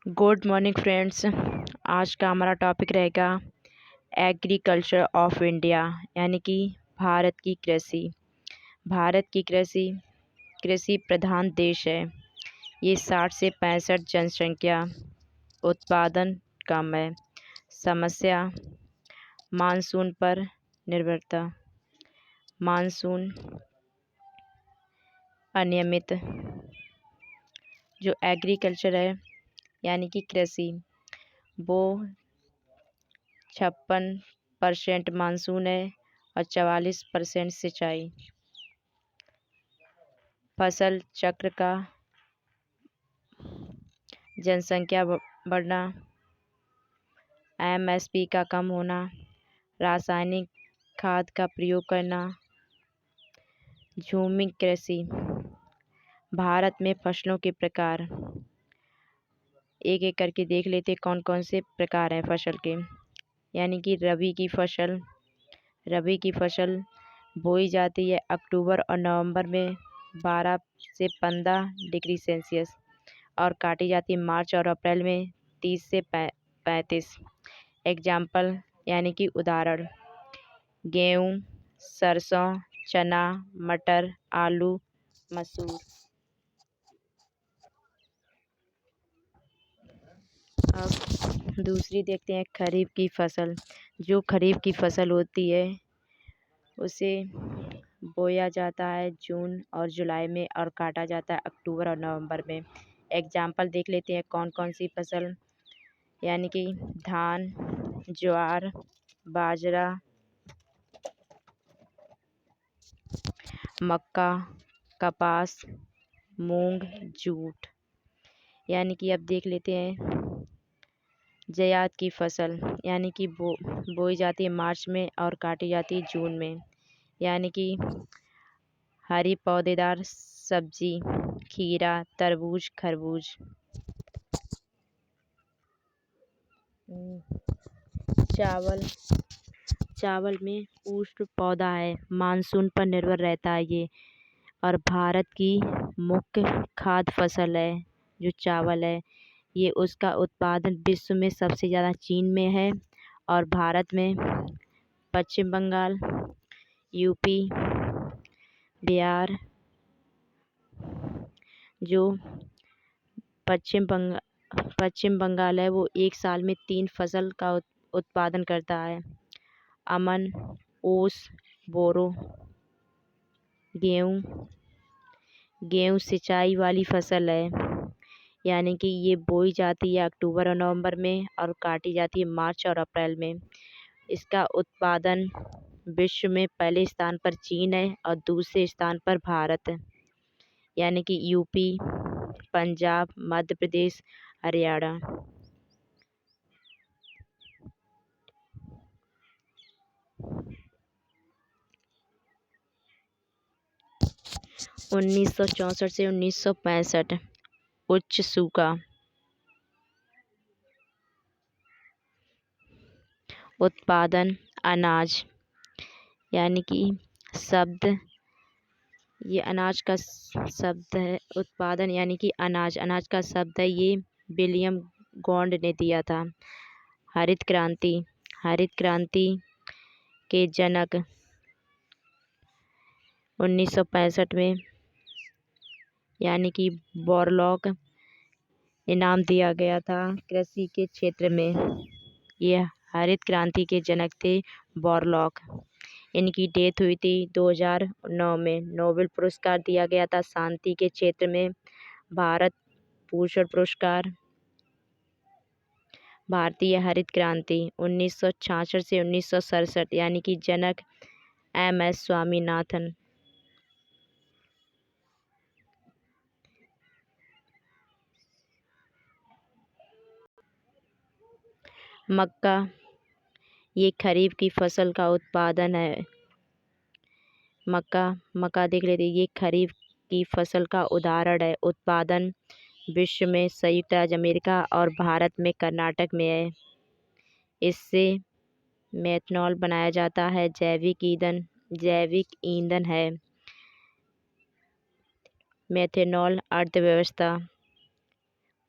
Good morning friends. आज का हमारा टॉपिक रहेगा एग्रीकल्चर ऑफ इंडिया, यानी कि भारत की कृषि। भारत की कृषि कृषि प्रधान देश है। ये 60 से 65 जनसंख्या, उत्पादन कम है। समस्या मानसून पर निर्भरता, मानसून अनियमित। जो एग्रीकल्चर है यानी कि कृषि, वो 56% मानसून है और 44% सिंचाई। फसल चक्र का जनसंख्या बढ़ना, एमएसपी का कम होना, रासायनिक खाद का प्रयोग करना। झूमी कृषि, भारत में फसलों के प्रकार एक एक करके देख लेते कौन कौन से प्रकार हैं फसल के। यानी कि रबी की फसल बोई जाती है अक्टूबर और नवंबर में 12 से 15 डिग्री सेल्सियस और काटी जाती है मार्च और अप्रैल में 30 से 35। एग्जाम्पल यानी कि उदाहरण: गेहूँ, सरसों, चना, मटर, आलू, मसूर। अब दूसरी देखते हैं खरीफ की फसल। जो खरीफ की फसल होती है उसे बोया जाता है जून और जुलाई में और काटा जाता है अक्टूबर और नवंबर में। एग्जाम्पल देख लेते हैं कौन कौन सी फसल, यानी कि धान, ज्वार, बाजरा, मक्का, कपास, मूंग, जूट। यानी कि अब देख लेते हैं जायद की फसल, यानी कि बोई जाती है मार्च में और काटी जाती है जून में। यानी कि हरी पौधेदार सब्जी, खीरा, तरबूज, खरबूज। चावल चावल में उष्ण पौधा है, मानसून पर निर्भर रहता है ये, और भारत की मुख्य खाद्य फसल है। जो चावल है ये, उसका उत्पादन विश्व में सबसे ज़्यादा चीन में है और भारत में पश्चिम बंगाल, यूपी, बिहार। जो पश्चिम बंगाल है वो एक साल में 3 फसल का उत्पादन करता है: अमन, ओस, बोरो। गेहूँ सिंचाई वाली फसल है, यानी कि ये बोई जाती है अक्टूबर और नवंबर में और काटी जाती है मार्च और अप्रैल में। इसका उत्पादन विश्व में पहले स्थान पर चीन है और दूसरे स्थान पर भारत है, यानी कि यूपी, पंजाब, मध्य प्रदेश, हरियाणा। 1964 से 1965 उच्च सूखा। उत्पादन अनाज, यानी कि शब्द ये अनाज का शब्द है। उत्पादन यानी कि अनाज का शब्द है, ये विलियम गॉन्ड ने दिया था। हरित क्रांति के जनक 1965 में, यानी कि बोरलॉग इनाम दिया गया था कृषि के क्षेत्र में। ये हरित क्रांति के जनक थे बोरलॉग। इनकी डेथ हुई थी 2009 में। नोबेल पुरस्कार दिया गया था शांति के क्षेत्र में। भारत भूषण पुरस्कार। भारतीय हरित क्रांति 1966 से 1967, यानी कि जनक MS स्वामीनाथन। मक्का, ये खरीफ की फसल का उत्पादन है। मक्का देख लेते, ये खरीफ की फसल का उदाहरण है। उत्पादन विश्व में संयुक्त राज्य अमेरिका और भारत में कर्नाटक में है। इससे मेथनॉल बनाया जाता है, जैविक ईंधन है। मेथनॉल अर्थव्यवस्था,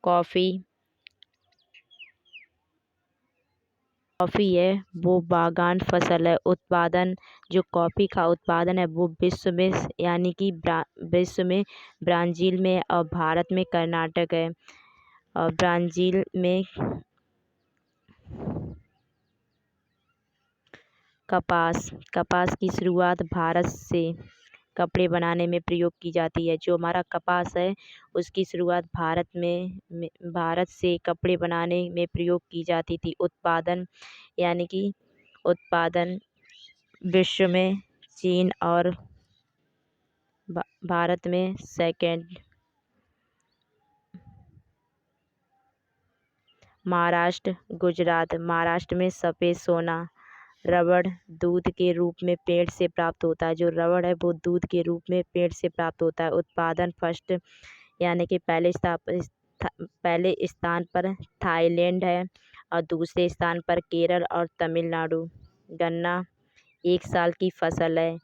कॉफ़ी, कॉफ़ी है वो बागान फसल है। उत्पादन जो कॉफ़ी का उत्पादन है वो विश्व में यानी कि विश्व में ब्राज़ील में और भारत में कर्नाटक है। और ब्राज़ील में कपास की शुरुआत भारत से कपड़े बनाने में प्रयोग की जाती है। जो हमारा कपास है उसकी शुरुआत भारत से कपड़े बनाने में प्रयोग की जाती थी। उत्पादन यानी कि उत्पादन विश्व में चीन और भारत में सेकंड। महाराष्ट्र गुजरात। महाराष्ट्र में सफ़ेद सोना रबड़ दूध के रूप में पेड़ से प्राप्त होता है। जो रबड़ है वो दूध के रूप में पेड़ से प्राप्त होता है। उत्पादन फर्स्ट यानी कि पहले स्थान पर थाईलैंड है और दूसरे स्थान पर केरल और तमिलनाडु। गन्ना एक साल की फसल है।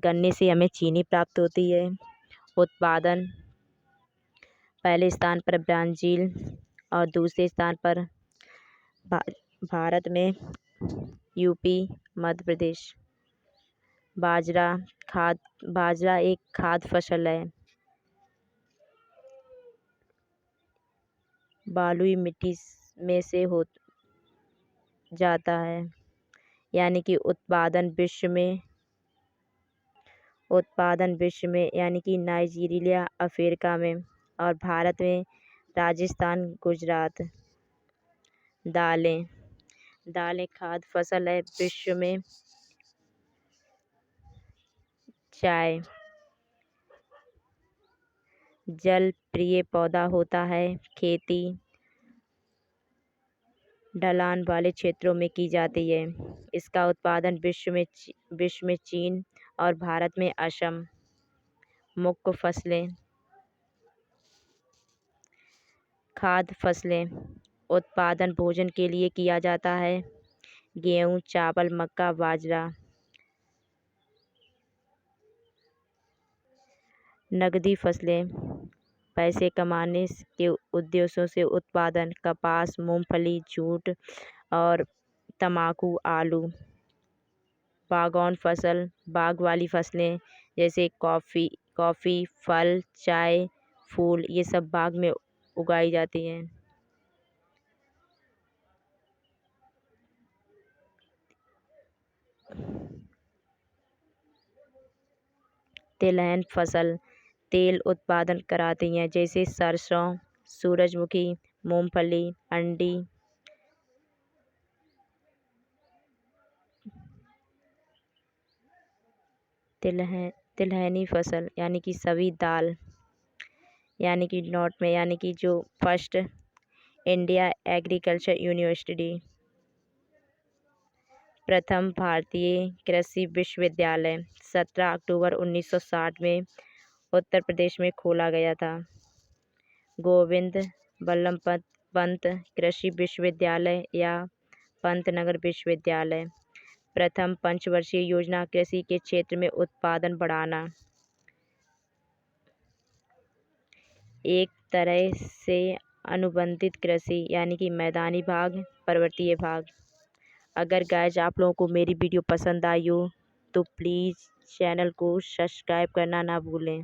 गन्ने से हमें चीनी प्राप्त होती है। उत्पादन पहले स्थान पर ब्राज़ील और दूसरे स्थान पर भारत में यूपी मध्य प्रदेश। बाजरा एक खाद्य फसल है। बलुई मिट्टी में से हो जाता है। यानी कि उत्पादन विश्व में यानी कि नाइजीरिया अफ्रीका में और भारत में राजस्थान गुजरात। दालें खाद्य फसल है। विश्व में चाय जल प्रिय पौधा होता है। खेती ढलान वाले क्षेत्रों में की जाती है। इसका उत्पादन विश्व में चीन और भारत में असम। मुख्य फसलें खाद्य फसलें उत्पादन भोजन के लिए किया जाता है। गेहूँ चावल मक्का बाजरा। नकदी फसलें पैसे कमाने के उद्देश्यों से उत्पादन कपास मूंगफली जूट और तंबाकू आलू। बाग वाली फसलें जैसे कॉफ़ी फल चाय फूल ये सब बाग में उगाई जाती हैं। तिलहन फसल तेल उत्पादन कराती हैं जैसे सरसों सूरजमुखी मूंगफली अंडी। तिलहनी फसल यानी कि सभी दाल यानी कि नॉट में यानी कि जो फर्स्ट इंडिया एग्रीकल्चर यूनिवर्सिटी प्रथम भारतीय कृषि विश्वविद्यालय 17 अक्टूबर 1960 में उत्तर प्रदेश में खोला गया था। गोविंद बल्लभ पंत कृषि विश्वविद्यालय या पंतनगर विश्वविद्यालय। प्रथम पंचवर्षीय योजना कृषि के क्षेत्र में उत्पादन बढ़ाना। एक तरह से अनुबंधित कृषि यानी कि मैदानी भाग पर्वतीय भाग। अगर गाइज आप लोगों को मेरी वीडियो पसंद आई हो तो प्लीज़ चैनल को सब्सक्राइब करना ना भूलें।